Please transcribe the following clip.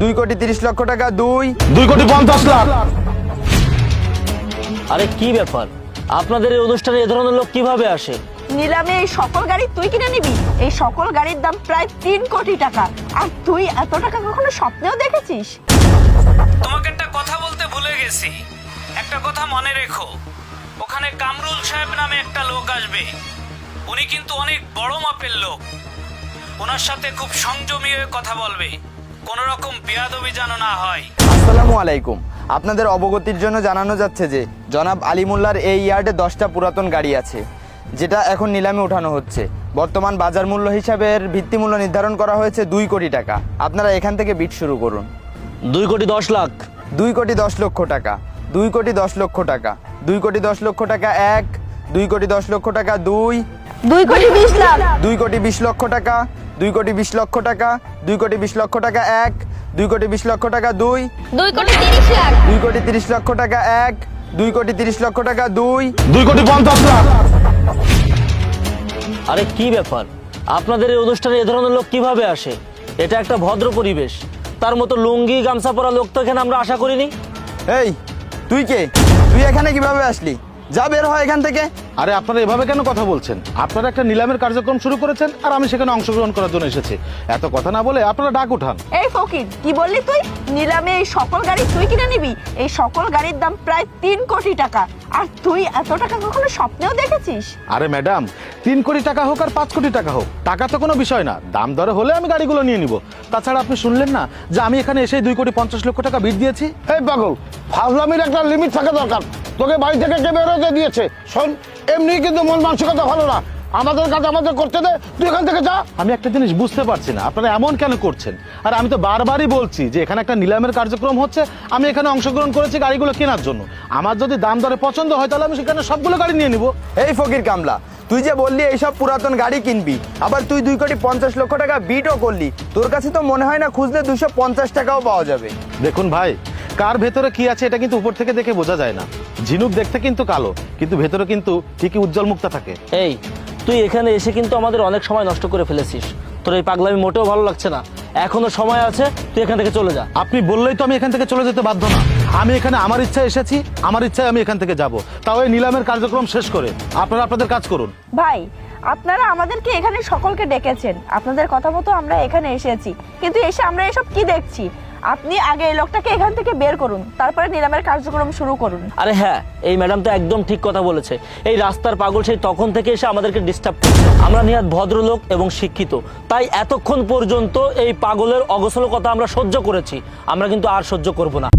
2,30,00,000 টাকা, 2,50,00,000। আরে কি ব্যাপার, আপনাদের এই অনুষ্ঠানে এ ধরনের লোক কিভাবে আসে? নিলামে এই সকল গাড়ি তুই কিনে নিবি? এই সকল গাড়ির দাম প্রায় 3 কোটি টাকা। আর তুই এত টাকা কখনো স্বপ্নেও দেখেছিস? তোমাকে একটা কথা বলতে ভুলে গেছি, একটা কথা মনে রেখো। ওখানে কামরুল সাহেব নামে একটা লোক আসবে, উনি কিন্তু অনেক বড় মাপের লোক। ওনার সাথে খুব সংযমী হয়ে কথা বলবে, কোনো রকম বেয়াদবি যেন না হয়। আসসালামু আলাইকুম। আপনাদের অবগতির জন্য জানানো যাচ্ছে যে জনাব আলিমুল্লাহর এই ইয়ার্ডে 10টা পুরাতন গাড়ি আছে, যেটা এখন নিলামে ওঠানো হচ্ছে। বর্তমান বাজার মূল্য হিসাবে এর ভিত্তিমূল্য নির্ধারণ করা হয়েছে 2 কোটি টাকা। আপনারা এখান থেকে বিট শুরু করুন। 2,10,00,000। 2,10,00,000 টাকা, 2,10,00,000 টাকা, 2,10,00,000 টাকা 1, 2,10,00,000 টাকা 2, 2,20,00,000। 2,20,00,000 টাকা, 2,20,00,000 টাকা, 2,20,00,000 টাকা 1, 2,20,00,000 টাকা 2, 2,30,00,000। 2,30,00,000 টাকা 1, 2,30,00,000 টাকা 2, 2,50,00,000। আরে কি ব্যাপার, আপনাদের এই অনুষ্ঠানে এ ধরনের লোক কিভাবে আসে? এটা একটা ভদ্র পরিবেশ, তার মতো লুঙ্গি গামছা পরা লোক তো এখানে আমরা আশা করিনি। এই তুই কে? তুই এখানে কিভাবে আসলি? যা বের হয় এখান থেকে। আরে আপনারা এভাবে কেন কথা বলছেন? আপনারা একটা নিলামের কার্যক্রম শুরু করেছেন আর আমি সেখানে অংশগ্রহণ করার জন্য এসেছি। এত কথা না বলে আপনারা ডাক উঠান। এই ফকির, কি বললি তুই? নিলামে এই সকল গাড়ি তুই কিনে নিবি? এই সকল গাড়ির দাম প্রায় 3 কোটি টাকা। আর তুই এত টাকা কখনো স্বপ্নেও দেখেছিস? আরে ম্যাডাম, 3 কোটি টাকা হোক আর 5 কোটি টাকা হোক, টাকা তো কোনো বিষয় না। দাম দরে হলে আমি গাড়িগুলো নিয়ে নিব। তাছাড়া আপনি শুনলেন না যে আমি এখানে এসে 2,50,00,000 টাকা বিট দিয়েছি? এই পাগল, ফাজলামির একটা লিমিট থাকা দরকার। তোকে বাড়ি থেকে কে বেরোতে দিয়েছে? শোন, এমনি কিন্তু মন মানসিকতা ভালো না। আমাদের কাজ আমাদের করতে দে, তুই এখান থেকে যা। আমি একটা জিনিস বুঝতে পারছি না, আপনারা এমন কেন করছেন? আর আমি তো বারবারই বলছি যে এখানে একটা নিলামের কার্যক্রম হচ্ছে, আমি এখানে অংশগ্রহণ করেছি গাড়িগুলো কেনার জন্য। আমার যদি দাম দরে পছন্দ হয় তাহলে আমি সেখানে সবগুলো গাড়ি নিয়ে নিব। এই ফকির কামলা, তুই যে বললি এইসব পুরাতন গাড়ি কিনবি, আবার তুই 2,50,00,000 টাকা বিটও করলি। তোর কাছে তো মনে হয় না খুঁজলে 250 টাকাও পাওয়া যাবে। দেখুন ভাই, কার ভেতরে কি আছে এটা কিন্তু উপর থেকে দেখে বোঝা যায় না। ঝিনুক দেখতে কিন্তু কালো, কিন্তু ভেতরে কিন্তু ঠিকই উজ্জ্বল মুক্তা থাকে। এই তুই এখানে এসে কিন্তু আমাদের অনেক সময় নষ্ট করে ফেলেছিস। তোর এই পাগলামি মোটেও ভালো লাগছে না। এখনো সময় আছে, তুই এখান থেকে চলে যা। আপনি বললেই তো আমি এখান থেকে চলে যেতে বাধ্য না। আমি এখানে আমার ইচ্ছায় এসেছি, আমার ইচ্ছায় আমি এখান থেকে যাব, তাও এই নিলামের কার্যক্রম শেষ করে। আপনারা আপনাদের কাজ করুন। ভাই, আপনারা আমাদেরকে এখানে সকলকে ডেকেছেন, আপনাদের কথা মতো আমরা এখানে এসেছি, কিন্তু এসে আমরা এসব কি দেখছি? আপনি আগে এই লোকটাকে এখান থেকে বের করুন, তারপরে নিলামের কার্যক্রম শুরু করুন। আরে হ্যাঁ, এই ম্যাডাম তো একদম ঠিক কথা বলেছে। এই রাস্তার পাগল সেই তখন থেকে এসে আমাদেরকে ডিস্টার্ব করছে। আমরা নিহাত ভদ্রলোক এবং শিক্ষিত, তাই এতক্ষণ পর্যন্ত এই পাগলের অগোছল কথা আমরা সহ্য করেছি। আমরা কিন্তু আর সহ্য করব না।